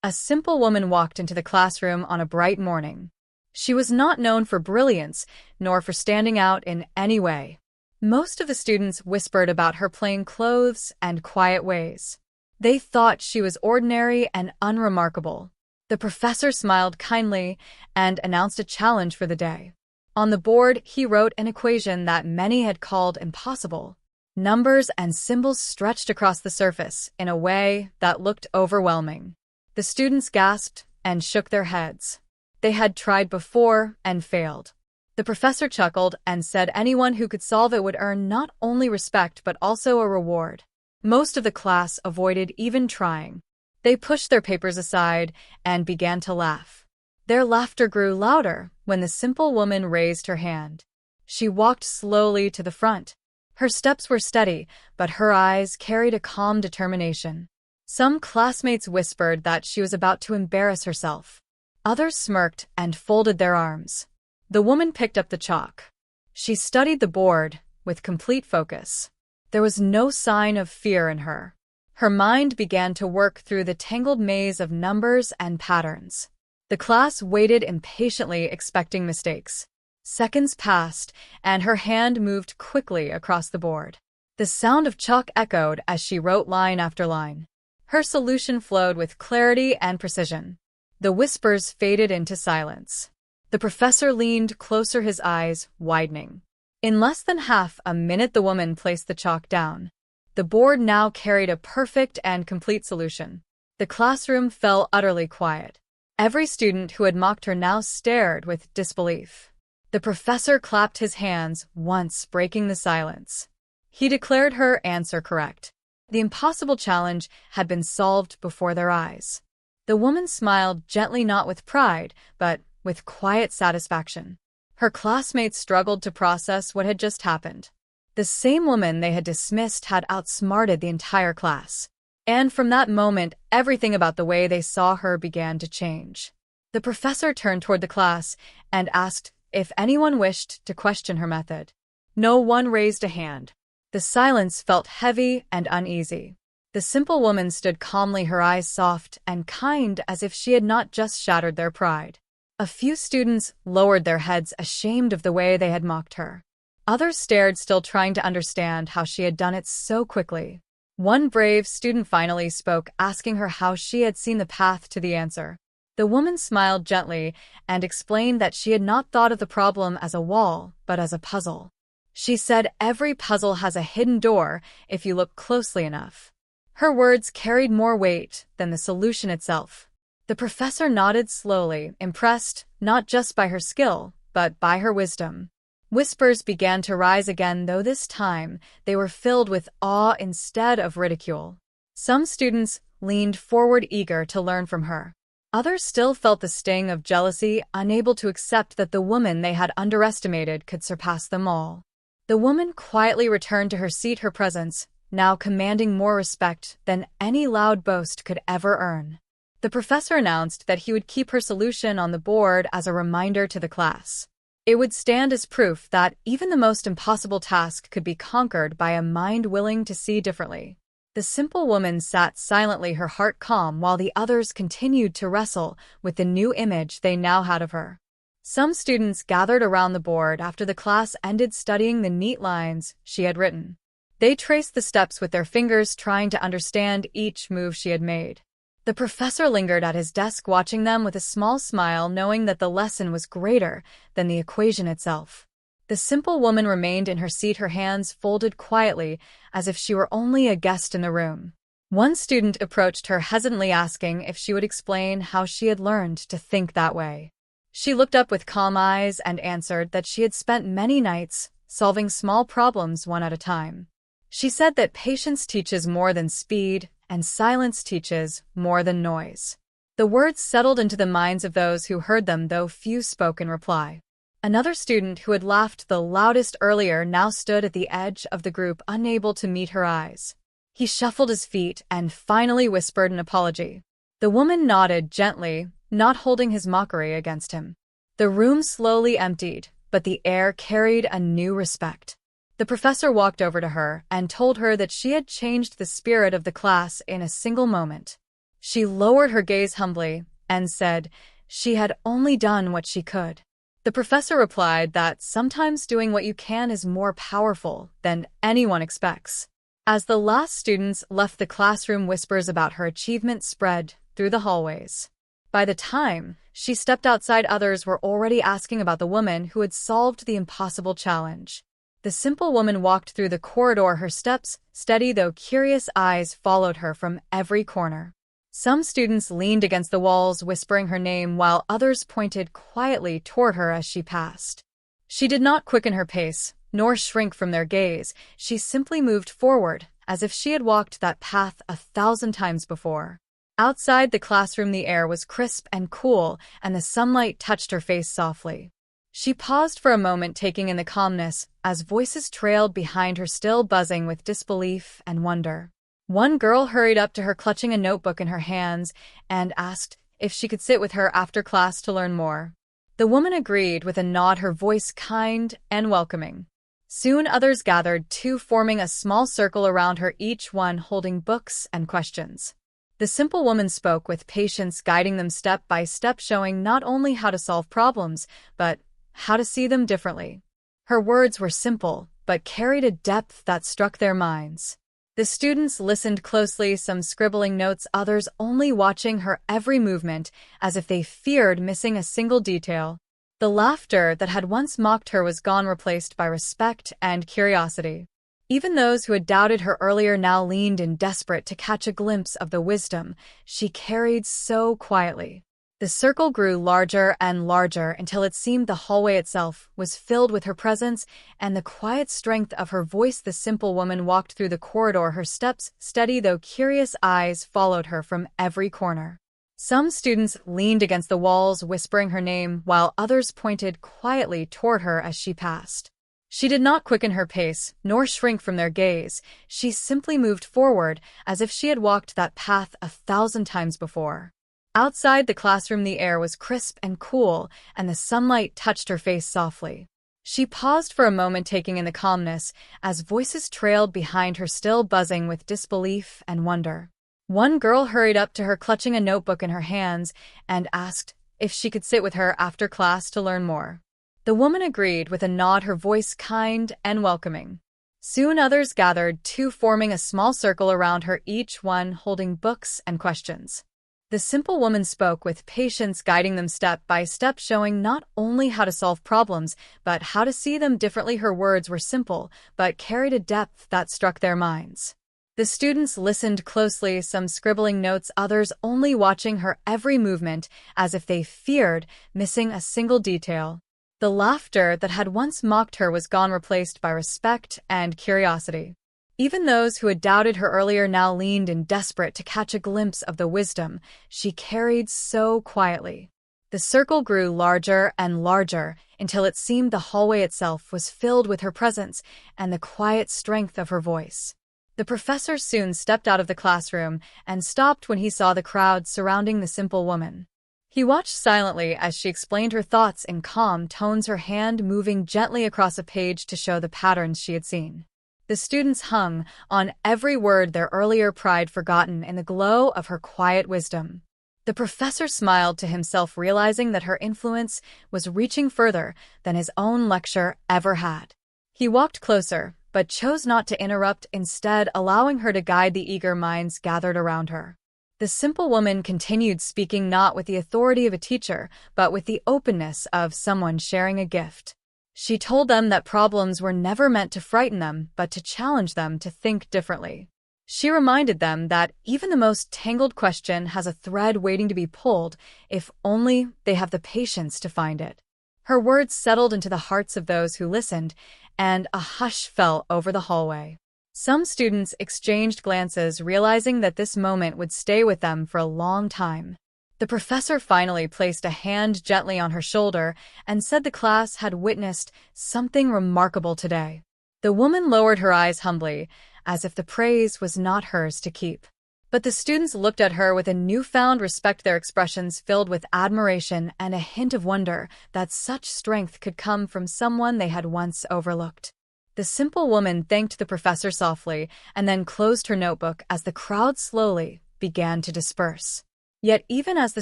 A simple woman walked into the classroom on a bright morning. She was not known for brilliance, nor for standing out in any way. Most of the students whispered about her plain clothes and quiet ways. They thought she was ordinary and unremarkable. The professor smiled kindly and announced a challenge for the day. On the board, he wrote an equation that many had called impossible. Numbers and symbols stretched across the surface in a way that looked overwhelming. The students gasped and shook their heads. They had tried before and failed. The professor chuckled and said anyone who could solve it would earn not only respect but also a reward. Most of the class avoided even trying. They pushed their papers aside and began to laugh. Their laughter grew louder when the simple woman raised her hand. She walked slowly to the front. Her steps were steady, but her eyes carried a calm determination. Some classmates whispered that she was about to embarrass herself. Others smirked and folded their arms. The woman picked up the chalk. She studied the board with complete focus. There was no sign of fear in her. Her mind began to work through the tangled maze of numbers and patterns. The class waited impatiently, expecting mistakes. Seconds passed, and her hand moved quickly across the board. The sound of chalk echoed as she wrote line after line. Her solution flowed with clarity and precision. The whispers faded into silence. The professor leaned closer, his eyes widening. In less than half a minute, the woman placed the chalk down. The board now carried a perfect and complete solution. The classroom fell utterly quiet. Every student who had mocked her now stared with disbelief. The professor clapped his hands once, breaking the silence. He declared her answer correct. The impossible challenge had been solved before their eyes. The woman smiled gently, not with pride, but with quiet satisfaction. Her classmates struggled to process what had just happened. The same woman they had dismissed had outsmarted the entire class. And from that moment, everything about the way they saw her began to change. The professor turned toward the class and asked if anyone wished to question her method. No one raised a hand. The silence felt heavy and uneasy. The simple woman stood calmly, her eyes soft and kind, as if she had not just shattered their pride. A few students lowered their heads, ashamed of the way they had mocked her. Others stared, still trying to understand how she had done it so quickly. One brave student finally spoke, asking her how she had seen the path to the answer. The woman smiled gently and explained that she had not thought of the problem as a wall, but as a puzzle. She said every puzzle has a hidden door if you look closely enough. Her words carried more weight than the solution itself. The professor nodded slowly, impressed not just by her skill, but by her wisdom. Whispers began to rise again, though this time they were filled with awe instead of ridicule. Some students leaned forward, eager to learn from her. Others still felt the sting of jealousy, unable to accept that the woman they had underestimated could surpass them all. The woman quietly returned to her seat, her presence now commanding more respect than any loud boast could ever earn. The professor announced that he would keep her solution on the board as a reminder to the class. It would stand as proof that even the most impossible task could be conquered by a mind willing to see differently. The simple woman sat silently, her heart calm, while the others continued to wrestle with the new image they now had of her. Some students gathered around the board after the class ended, studying the neat lines she had written. They traced the steps with their fingers, trying to understand each move she had made. The professor lingered at his desk, watching them with a small smile, knowing that the lesson was greater than the equation itself. The simple woman remained in her seat, her hands folded quietly, as if she were only a guest in the room. One student approached her hesitantly, asking if she would explain how she had learned to think that way. She looked up with calm eyes and answered that she had spent many nights solving small problems one at a time. She said that patience teaches more than speed, and silence teaches more than noise. The words settled into the minds of those who heard them, though few spoke in reply. Another student, who had laughed the loudest earlier, now stood at the edge of the group, unable to meet her eyes. He shuffled his feet and finally whispered an apology. The woman nodded gently, not holding his mockery against him. The room slowly emptied, but the air carried a new respect. The professor walked over to her and told her that she had changed the spirit of the class in a single moment. She lowered her gaze humbly and said she had only done what she could. The professor replied that sometimes doing what you can is more powerful than anyone expects. As the last students left the classroom, whispers about her achievement spread through the hallways. By the time she stepped outside, others were already asking about the woman who had solved the impossible challenge. The simple woman walked through the corridor, her steps steady though curious eyes followed her from every corner. Some students leaned against the walls, whispering her name, while others pointed quietly toward her as she passed. She did not quicken her pace, nor shrink from their gaze. She simply moved forward, as if she had walked that path 1,000 times before. Outside the classroom, the air was crisp and cool, and the sunlight touched her face softly. She paused for a moment, taking in the calmness, as voices trailed behind her, still buzzing with disbelief and wonder. One girl hurried up to her, clutching a notebook in her hands, and asked if she could sit with her after class to learn more. The woman agreed with a nod, her voice kind and welcoming. Soon others gathered too, forming a small circle around her, each one holding books and questions. The simple woman spoke with patience, guiding them step by step, showing not only how to solve problems, but how to see them differently. Her words were simple, but carried a depth that struck their minds. The students listened closely, some scribbling notes, others only watching her every movement, as if they feared missing a single detail. The laughter that had once mocked her was gone, replaced by respect and curiosity. Even those who had doubted her earlier now leaned in, desperate to catch a glimpse of the wisdom she carried so quietly. The circle grew larger and larger until it seemed the hallway itself was filled with her presence and the quiet strength of her voice. The simple woman walked through the corridor, her steps steady though curious eyes followed her from every corner. Some students leaned against the walls, whispering her name, while others pointed quietly toward her as she passed. She did not quicken her pace, nor shrink from their gaze. She simply moved forward, as if she had walked that path 1,000 times before. Outside the classroom, the air was crisp and cool, and the sunlight touched her face softly. She paused for a moment, taking in the calmness, as voices trailed behind her, still buzzing with disbelief and wonder. One girl hurried up to her, clutching a notebook in her hands, and asked if she could sit with her after class to learn more. The woman agreed with a nod, her voice kind and welcoming. Soon others gathered too, forming a small circle around her, each one holding books and questions. The simple woman spoke with patience, guiding them step by step, showing not only how to solve problems, but how to see them differently. Her words were simple, but carried a depth that struck their minds. The students listened closely, some scribbling notes, others only watching her every movement, as if they feared missing a single detail. The laughter that had once mocked her was gone, replaced by respect and curiosity. Even those who had doubted her earlier now leaned in, desperate to catch a glimpse of the wisdom she carried so quietly. The circle grew larger and larger until it seemed the hallway itself was filled with her presence and the quiet strength of her voice. The professor soon stepped out of the classroom and stopped when he saw the crowd surrounding the simple woman. He watched silently as she explained her thoughts in calm tones, her hand moving gently across a page to show the patterns she had seen. The students hung on every word, their earlier pride forgotten in the glow of her quiet wisdom. The professor smiled to himself, realizing that her influence was reaching further than his own lecture ever had. He walked closer, but chose not to interrupt, instead allowing her to guide the eager minds gathered around her. The simple woman continued speaking, not with the authority of a teacher, but with the openness of someone sharing a gift. She told them that problems were never meant to frighten them, but to challenge them to think differently. She reminded them that even the most tangled question has a thread waiting to be pulled, if only they have the patience to find it. Her words settled into the hearts of those who listened, and a hush fell over the hallway. Some students exchanged glances, realizing that this moment would stay with them for a long time. The professor finally placed a hand gently on her shoulder and said the class had witnessed something remarkable today. The woman lowered her eyes humbly, as if the praise was not hers to keep. But the students looked at her with a newfound respect, their expressions filled with admiration and a hint of wonder that such strength could come from someone they had once overlooked. The simple woman thanked the professor softly and then closed her notebook as the crowd slowly began to disperse. Yet even as the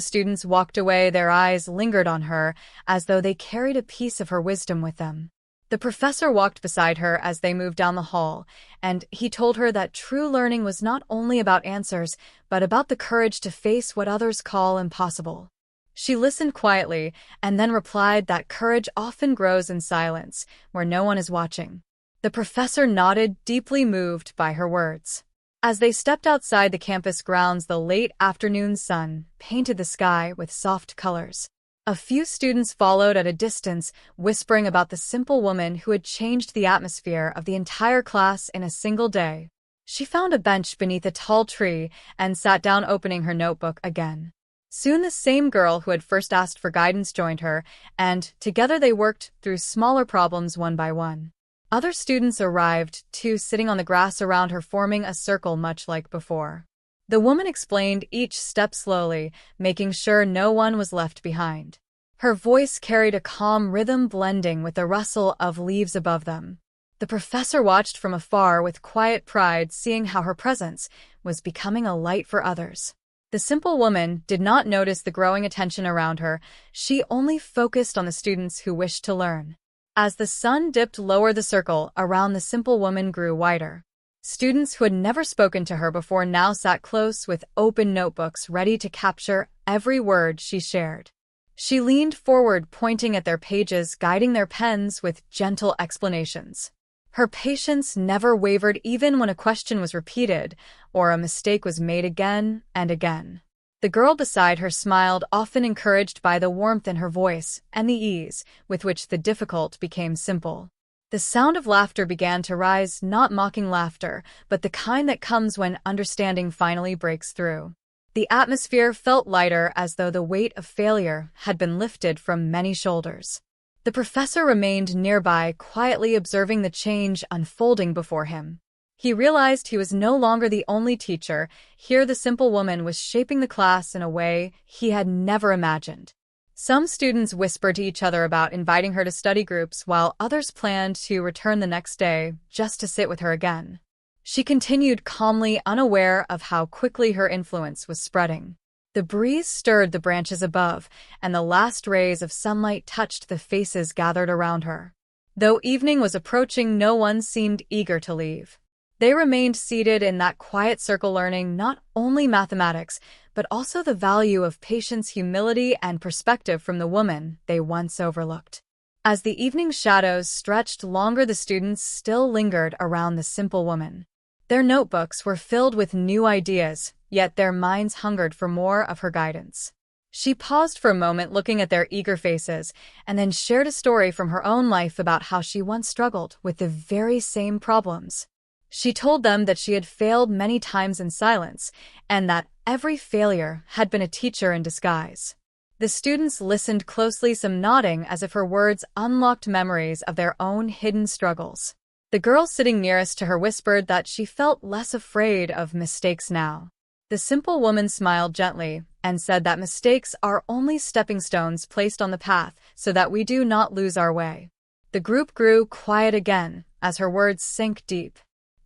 students walked away, their eyes lingered on her, as though they carried a piece of her wisdom with them. The professor walked beside her as they moved down the hall, and he told her that true learning was not only about answers, but about the courage to face what others call impossible. She listened quietly, and then replied that courage often grows in silence, where no one is watching. The professor nodded, deeply moved by her words. As they stepped outside the campus grounds, the late afternoon sun painted the sky with soft colors. A few students followed at a distance, whispering about the simple woman who had changed the atmosphere of the entire class in a single day. She found a bench beneath a tall tree and sat down, opening her notebook again. Soon the same girl who had first asked for guidance joined her, and together they worked through smaller problems one by one. Other students arrived, too, sitting on the grass around her, forming a circle much like before. The woman explained each step slowly, making sure no one was left behind. Her voice carried a calm rhythm, blending with the rustle of leaves above them. The professor watched from afar with quiet pride, seeing how her presence was becoming a light for others. The simple woman did not notice the growing attention around her. She only focused on the students who wished to learn. As the sun dipped lower, the circle around the simple woman grew wider. Students who had never spoken to her before now sat close with open notebooks, ready to capture every word she shared. She leaned forward, pointing at their pages, guiding their pens with gentle explanations. Her patience never wavered, even when a question was repeated or a mistake was made again and again. The girl beside her smiled, often encouraged by the warmth in her voice and the ease with which the difficult became simple. The sound of laughter began to rise, not mocking laughter, but the kind that comes when understanding finally breaks through. The atmosphere felt lighter, as though the weight of failure had been lifted from many shoulders. The professor remained nearby, quietly observing the change unfolding before him. He realized he was no longer the only teacher. Here the simple woman was shaping the class in a way he had never imagined. Some students whispered to each other about inviting her to study groups, while others planned to return the next day just to sit with her again. She continued calmly, unaware of how quickly her influence was spreading. The breeze stirred the branches above, and the last rays of sunlight touched the faces gathered around her. Though evening was approaching, no one seemed eager to leave. They remained seated in that quiet circle, learning not only mathematics, but also the value of patience, humility, and perspective from the woman they once overlooked. As the evening shadows stretched longer, the students still lingered around the simple woman. Their notebooks were filled with new ideas, yet their minds hungered for more of her guidance. She paused for a moment, looking at their eager faces, and then shared a story from her own life about how she once struggled with the very same problems. She told them that she had failed many times in silence, and that every failure had been a teacher in disguise. The students listened closely, some nodding as if her words unlocked memories of their own hidden struggles. The girl sitting nearest to her whispered that she felt less afraid of mistakes now. The simple woman smiled gently and said that mistakes are only stepping stones placed on the path so that we do not lose our way. The group grew quiet again as her words sank deep.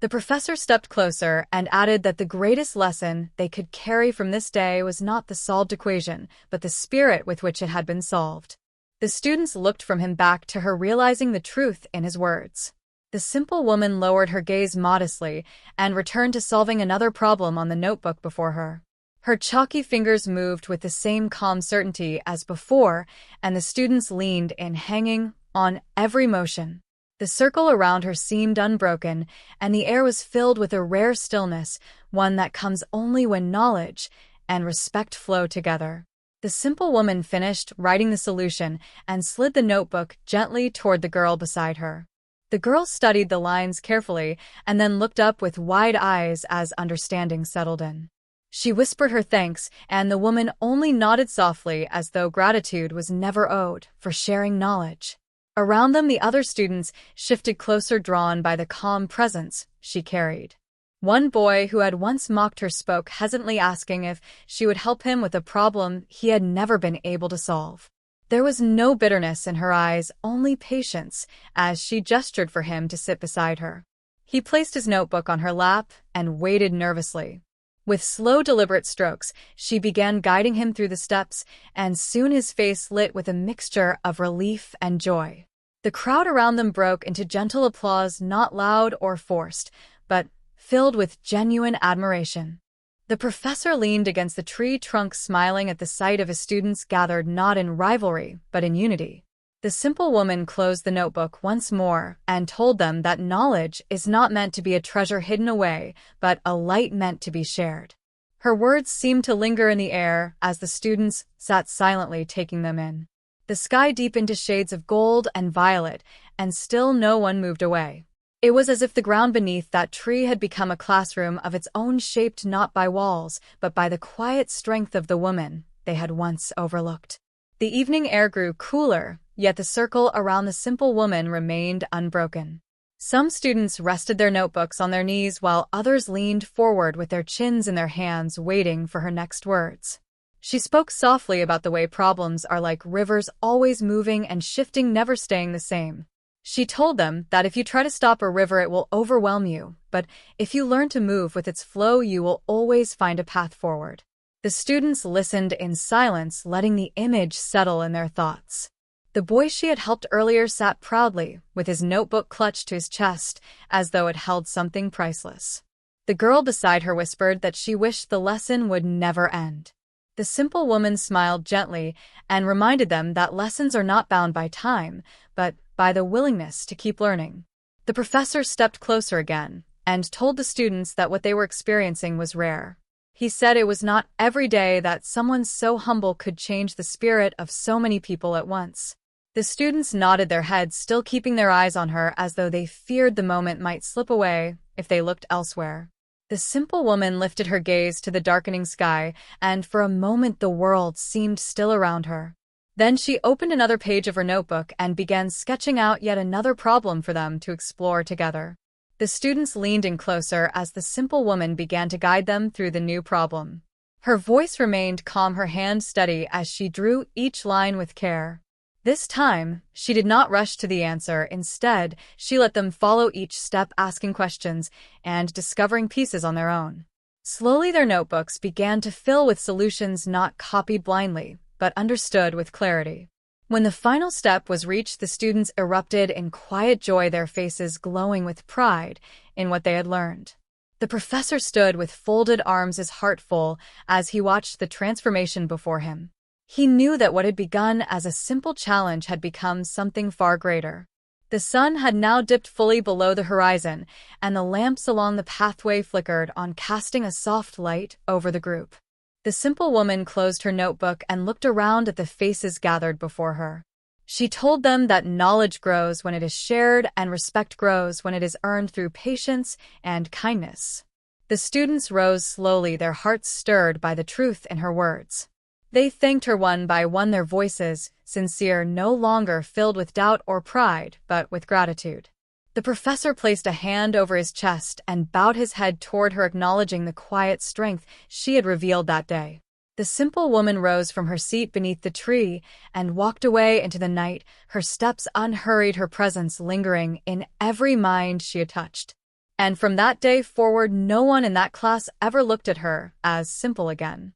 The professor stepped closer and added that the greatest lesson they could carry from this day was not the solved equation, but the spirit with which it had been solved. The students looked from him back to her, realizing the truth in his words. The simple woman lowered her gaze modestly and returned to solving another problem on the notebook before her. Her chalky fingers moved with the same calm certainty as before, and the students leaned in, hanging on every motion. The circle around her seemed unbroken, and the air was filled with a rare stillness, one that comes only when knowledge and respect flow together. The simple woman finished writing the solution and slid the notebook gently toward the girl beside her. The girl studied the lines carefully and then looked up with wide eyes as understanding settled in. She whispered her thanks, and the woman only nodded softly, as though gratitude was never owed for sharing knowledge. Around them, the other students shifted closer, drawn by the calm presence she carried. One boy who had once mocked her spoke hesitantly, asking if she would help him with a problem he had never been able to solve. There was no bitterness in her eyes, only patience, as she gestured for him to sit beside her. He placed his notebook on her lap and waited nervously. With slow, deliberate strokes, she began guiding him through the steps, and soon his face lit with a mixture of relief and joy. The crowd around them broke into gentle applause, not loud or forced, but filled with genuine admiration. The professor leaned against the tree trunk, smiling at the sight of his students gathered not in rivalry, but in unity. The simple woman closed the notebook once more and told them that knowledge is not meant to be a treasure hidden away, but a light meant to be shared. Her words seemed to linger in the air as the students sat silently taking them in. The sky deepened to shades of gold and violet, and still no one moved away. It was as if the ground beneath that tree had become a classroom of its own, shaped not by walls, but by the quiet strength of the woman they had once overlooked. The evening air grew cooler, yet the circle around the simple woman remained unbroken. Some students rested their notebooks on their knees while others leaned forward with their chins in their hands, waiting for her next words. She spoke softly about the way problems are like rivers, always moving and shifting, never staying the same. She told them that if you try to stop a river, it will overwhelm you, but if you learn to move with its flow, you will always find a path forward. The students listened in silence, letting the image settle in their thoughts. The boy she had helped earlier sat proudly, with his notebook clutched to his chest, as though it held something priceless. The girl beside her whispered that she wished the lesson would never end. The simple woman smiled gently and reminded them that lessons are not bound by time, but by the willingness to keep learning. The professor stepped closer again and told the students that what they were experiencing was rare. He said it was not every day that someone so humble could change the spirit of so many people at once. The students nodded their heads, still keeping their eyes on her as though they feared the moment might slip away if they looked elsewhere. The simple woman lifted her gaze to the darkening sky, and for a moment the world seemed still around her. Then she opened another page of her notebook and began sketching out yet another problem for them to explore together. The students leaned in closer as the simple woman began to guide them through the new problem. Her voice remained calm, her hand steady as she drew each line with care. This time, she did not rush to the answer. Instead, she let them follow each step, asking questions and discovering pieces on their own. Slowly, their notebooks began to fill with solutions not copied blindly, but understood with clarity. When the final step was reached, the students erupted in quiet joy, their faces glowing with pride in what they had learned. The professor stood with folded arms, his heart full, as he watched the transformation before him. He knew that what had begun as a simple challenge had become something far greater. The sun had now dipped fully below the horizon, and the lamps along the pathway flickered on, casting a soft light over the group. The simple woman closed her notebook and looked around at the faces gathered before her. She told them that knowledge grows when it is shared, and respect grows when it is earned through patience and kindness. The students rose slowly, their hearts stirred by the truth in her words. They thanked her one by one, their voices sincere, no longer filled with doubt or pride, but with gratitude. The professor placed a hand over his chest and bowed his head toward her, acknowledging the quiet strength she had revealed that day. The simple woman rose from her seat beneath the tree and walked away into the night, her steps unhurried, her presence lingering in every mind she had touched. And from that day forward, no one in that class ever looked at her as simple again.